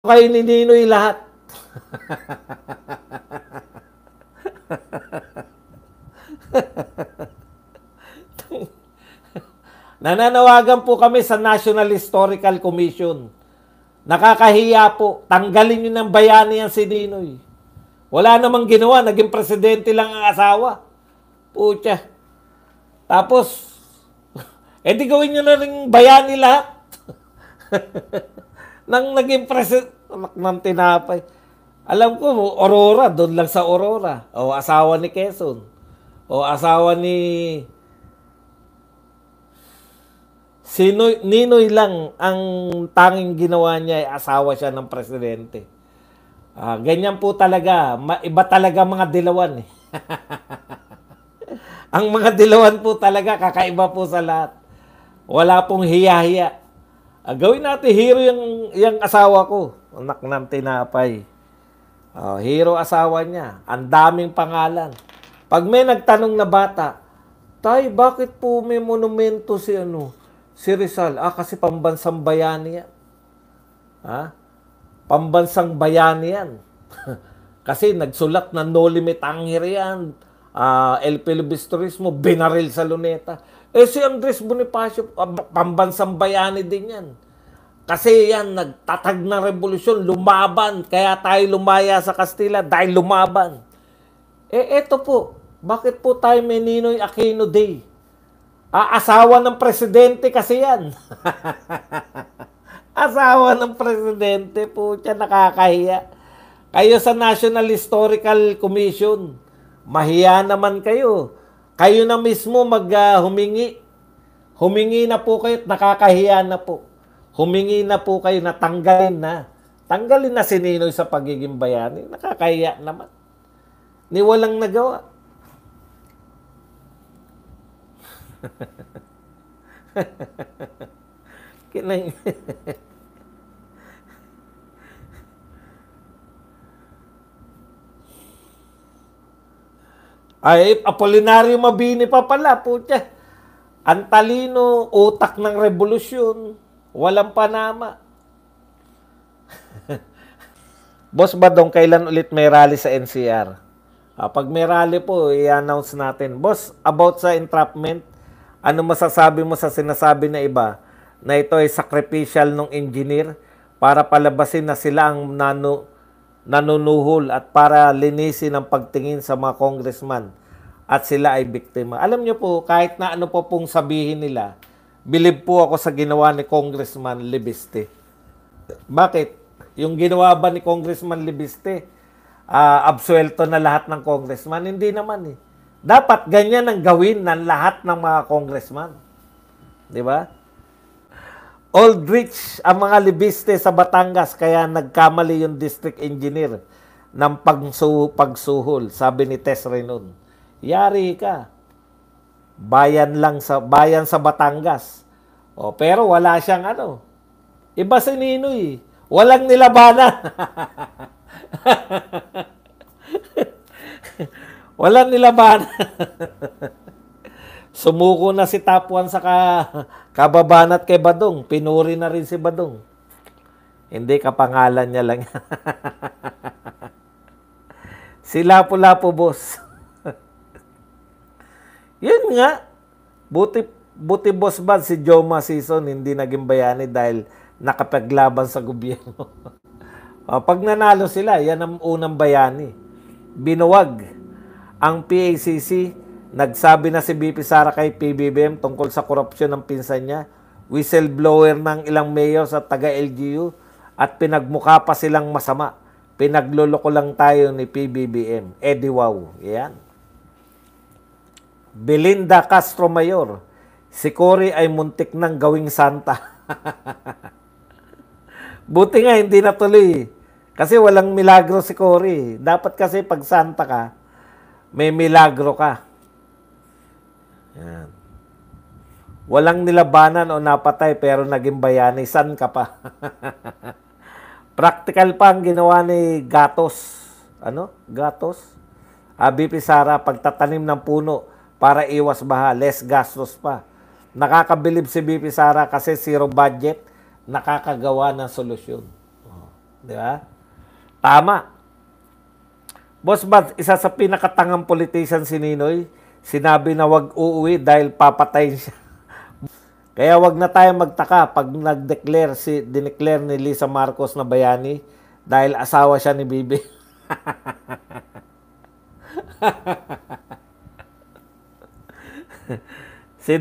Kay ni Ninoy lahat. Nananawagan po kami sa National Historical Commission. Nakakahiya po. Tanggalin nyo ng bayani yan si Ninoy. Wala namang ginawa. Naging presidente lang ang asawa. Pucha. Tapos, edi gawin nyo na rin bayani lahat. Nang naging presidente, ng tinapay. Alam ko, Aurora, doon lang sa Aurora. O asawa ni Quezon. O asawa ni Ninoy lang ang tanging ginawa niya ay asawa siya ng presidente. Ganyan po talaga. Iba talaga mga dilawan. Ang mga dilawan po talaga kakaiba po sa lahat. Wala pong hiya-hiya. Gawin natin hero yung asawa ko. Anak ng tinapay. Hero asawa niya. Ang daming pangalan. Pag may nagtanong na bata, Tay, bakit po may monumento si Rizal? Kasi pambansang bayani yan. Pambansang bayani yan. Kasi nagsulat na no limit angher yan. El Filibusterismo, binaril sa Luneta. Si Andres Bonifacio, pambansang bayani din yan. Kasi yan, nagtatag na revolusyon, lumaban. Kaya tayo lumaya sa Kastila dahil lumaban. Eto po, bakit po tayo may Ninoy Aquino Day? Asawa ng presidente kasi yan. Asawa ng presidente po siya, nakakahiya. Kayo sa National Historical Commission, mahiya naman kayo. Kayo na mismo humingi. Humingi na po kayo, nakakahiya na po. Humingi na po kayo na tanggalin na. Tanggalin na si Ninoy sa pagiging bayani. Nakakahiya naman. Ni walang nagawa. Kinang... Ay, Apolinario Mabini pa pala, putya. Ang talino, utak ng revolusyon. Walang panama. Boss Badong, kailan ulit may rally sa NCR? Pag may rally po, i-announce natin. Boss, about sa entrapment, ano masasabi mo sa sinasabi na iba na ito ay sacrificial ng engineer para palabasin na sila ang nanunuhol at para linisin ang pagtingin sa mga congressman at sila ay biktima. Alam niyo po, kahit na ano po pong sabihin nila, believe po ako sa ginawa ni Congressman Libiste. Bakit? Yung ginawa ba ni Congressman Libiste, absuelto na lahat ng congressman? Hindi naman eh. Dapat ganyan ang gawin ng lahat ng mga congressman. Di ba? Old rich ang mga Libiste sa Batangas kaya nagkamali yung district engineer ng pagsuhol, sabi ni Tess Renon. Yari ka. Bayan sa Batangas. Pero wala siyang Iba si Ninoy. Walang nilabanan. Walang nilabanan. Sumuko na si Tapuan sa kababanat kay Badong. Pinuri na rin si Badong. Hindi, kapangalan niya lang. Sila po, boss. Yun nga. Buti boss Bad, si Joma Season hindi naging bayani dahil nakapaglaban sa gobyerno. Pag nanalo sila, yan ang unang bayani. Binuwag ang PACC. Nagsabi na si BP Sara kay PBBM tungkol sa korupsyon ng pinsan niya. Whistleblower ng ilang mayor sa taga-LGU at pinagmukha pa silang masama. Pinagluloko lang tayo ni PBBM. Wow. Yan. Belinda Castro Mayor. Si Cory ay muntik ng gawing santa. Buti nga hindi natuloy. Kasi walang milagro si Cory. Dapat kasi pag santa ka, may milagro ka. Yan. Walang nilabanan o napatay pero naging bayani. San ka pa? Practical pa ang ginawa ni Gatos. Gatos? BP Sara, pagtatanim ng puno para iwas baha, less gastos pa. Nakakabilib si BP Sara kasi zero budget, nakakagawa ng solusyon. Di ba? Tama. Boss Bad, isa sa pinakatangang politician si Ninoy, sinabi na wag uuwi dahil papatayin siya. Kaya wag na tayo magtaka pag dineclare ni Lisa Marcos na bayani dahil asawa siya ni Bibi. si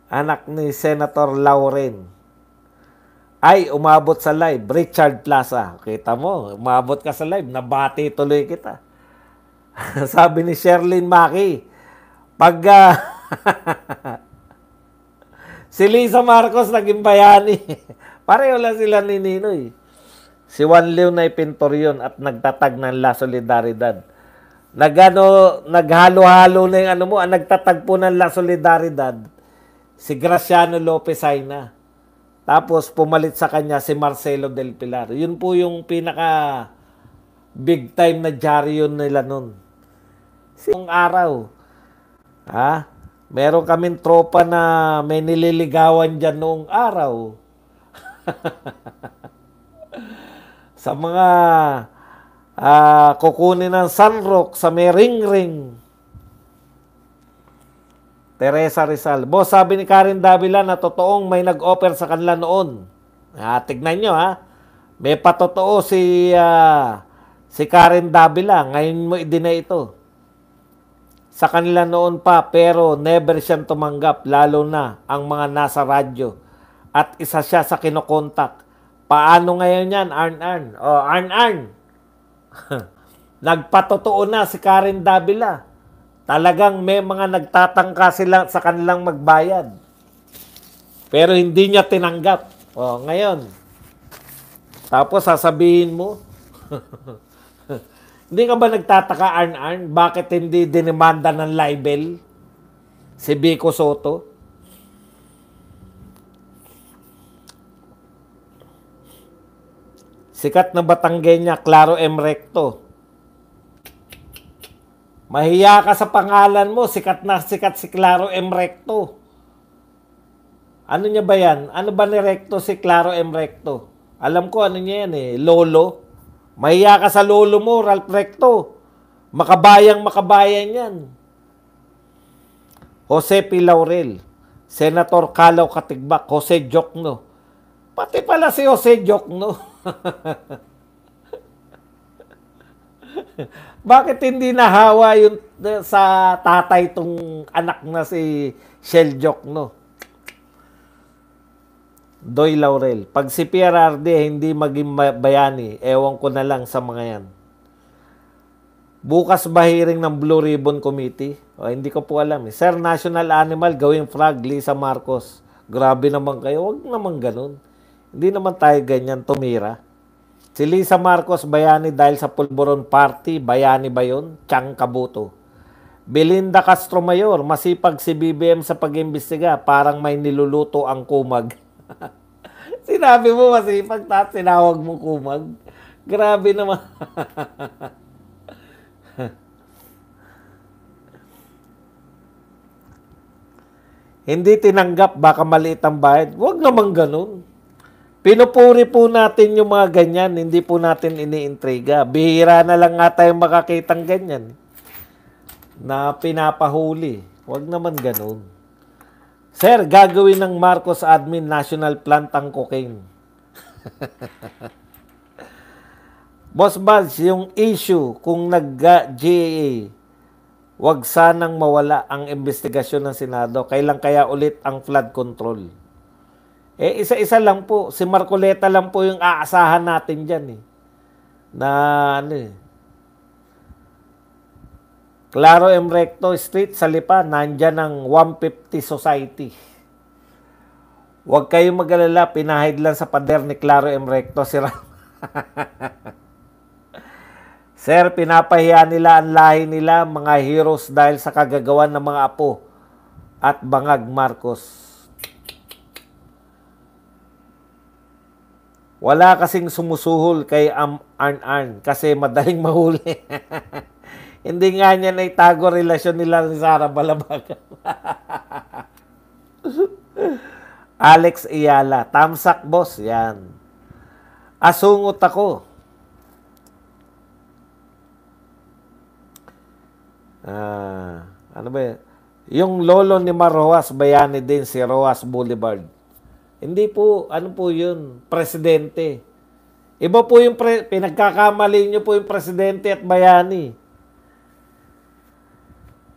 anak ni Senator Lauren ay umabot sa live. Richard Plaza. Kita mo, umabot ka sa live. Nabati tuloy kita. Sabi ni Sherlyn Maki, pag si Lisa Marcos naging bayani, pareho lang sila ni Ninoy. Si Juan Leonay Pintorion at nagtatag ng La Solidaridad. Naghalo-halo na yung nagtatag po ng La Solidaridad. Si Graciano Lopez Aina. Tapos pumalit sa kanya si Marcelo del Pilar. Yun po yung pinaka big time na dyaryo nila nun. Yung araw, meron kaming tropa na may nililigawan dyan noong araw. Sa mga kukunin ng Sunrock sa may ring-ring. Teresa Rizal. Boss, sabi ni Karen Davila na totoong may nag-offer sa kanila noon. Tignan nyo May patotoo si Karen Davila. Ngayon mo i-deny ito. Sa kanila noon pa, pero never siyang tumanggap, lalo na ang mga nasa radyo. At isa siya sa kinokontak. Paano ngayon yan, Arn-Arn? Arn-Arn. Nagpatotoo na si Karen Davila. Talagang may mga nagtatangka sila sa kanilang magbayad. Pero hindi niya tinanggap. Ngayon. Tapos sasabihin mo, hindi ka ba nagtataka, Arn-Arn? Bakit hindi dinemanda ng libel si Vico Soto? Sikat na Batanggenya, Claro M. Recto. Mahiya ka sa pangalan mo, sikat na sikat si Claro M. Recto. Ano niya ba yan? Ano ba ni Recto si Claro M. Recto? Alam ko ano niya yan lolo. Mahiya ka sa lolo mo, Ralph Recto. Makabayan yan. Jose P. Laurel, Senator Kalaw Katigbak, Jose Jokno. Pati pala si Jose Jokno. Bakit hindi nahawa yung sa tatay tong anak na si Shell Jokno? Doy Laurel. Pag si PRRD hindi maging bayani, ewan ko na lang sa mga yan. Bukas ba hearing ng Blue Ribbon Committee? Hindi ko po alam. Sir, national animal, gawing frog, Lisa Marcos. Grabe naman kayo. Huwag naman ganun. Hindi naman tayo ganyan tumira. Si Lisa Marcos, bayani dahil sa Pulburon Party. Bayani ba yun? Tiyang Kabuto. Belinda Castro Mayor, masipag si BBM sa pag-imbestiga. Parang may niluluto ang kumag. Sinabi mo masipag, tapos sinawag mo kumag. Grabe naman. Hindi tinanggap, baka maliit ang bayad. Huwag naman ganun. Pinupuri po natin yung mga ganyan, hindi po natin iniintriga. Bihira na lang nga tayong makakitang ganyan na pinapahuli. Huwag naman ganun. Sir, gagawin ng Marcos admin national plant ang cocaine. Boss Bals, yung issue kung nag-GAA, wag sanang mawala ang investigasyon ng Senado. Kailan kaya ulit ang flood control? Isa-isa lang po. Si Marcoleta lang po yung aasahan natin dyan Claro M. Recto Street, sa Lipa, nandyan ang 150 Society. Huwag kayong mag-alala, pinahid lang sa pader ni Claro M. Recto si Ram. Sir, pinapahiya nila ang lahi nila, mga heroes dahil sa kagagawan ng mga apo at bangag Marcos. Wala kasing sumusuhol kay Arn-Arn kasi madaling mahuli. Hindi nga niya na itago relasyon nila ni Sara Balabagan. Alex Iyala, tamsak boss, yan. Asungot ako. Ano ba yun? Yung lolo ni Rojas, bayani din si Rojas Boulevard. Hindi po, ano po yun? Presidente. Iba po yung pinagkakamali nyo po yung presidente at bayani.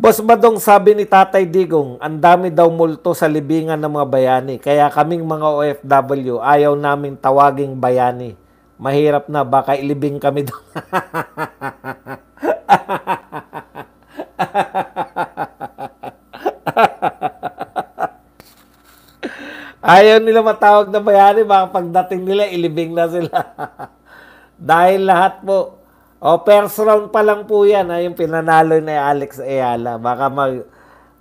Boss Badong, sabi ni Tatay Digong, ang dami daw multo sa libingan ng mga bayani. Kaya kaming mga OFW, ayaw naming tawaging bayani. Mahirap na, baka ilibing kami doon. Ayaw nila matawag na bayani, baka pagdating nila, ilibing na sila. Dahil lahat po, first round pa lang po yan, yung pinanalo ni Alex Ayala. Baka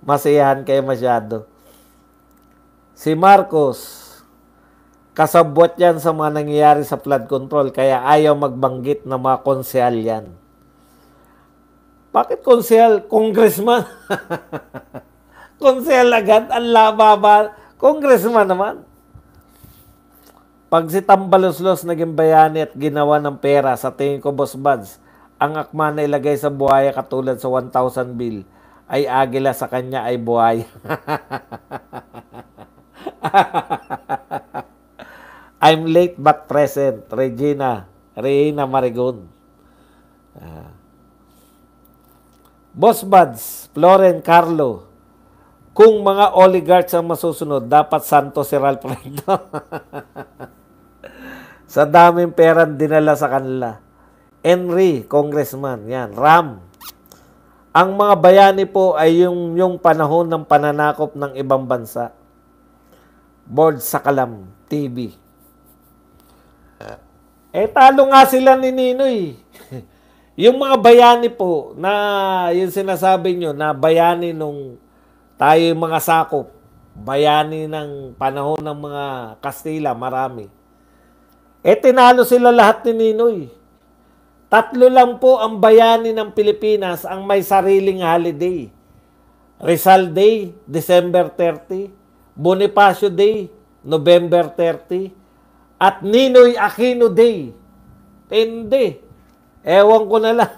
masiyahan kayo masyado. Si Marcos, kasabwat yan sa mga nangyayari sa flood control, kaya ayaw magbanggit na mga konsehal yan. Bakit konsehal? Congressman. Konsehal agad, ang lababa. Congressman naman. Pag si Tambaloslos naging bayani at ginawa ng pera, sa tingin ko, Boss Buds, ang akma na ilagay sa buhaya katulad sa 1,000 bill, ay agila, sa kanya ay buhaya. I'm late but present. Reina Marigon. Boss Buds, Floren Carlo, kung mga oligarchs ang masusunod, dapat santo si Ralph Recto. Sa daming perang dinala sa kanila. Henry, congressman. Yan. Ram. Ang mga bayani po ay yung panahon ng pananakop ng ibang bansa. Board Sakalam TV. Talo nga sila ni Ninoy. Yung mga bayani po, na yung sinasabi nyo, na bayani nung tayo yung mga sakop, bayani ng panahon ng mga Kastila, marami. Tinalo sila lahat ni Ninoy. 3 lang po ang bayani ng Pilipinas ang may sariling holiday. Rizal Day, December 30. Bonifacio Day, November 30. At Ninoy Aquino Day. Hindi. Ewan ko na lang.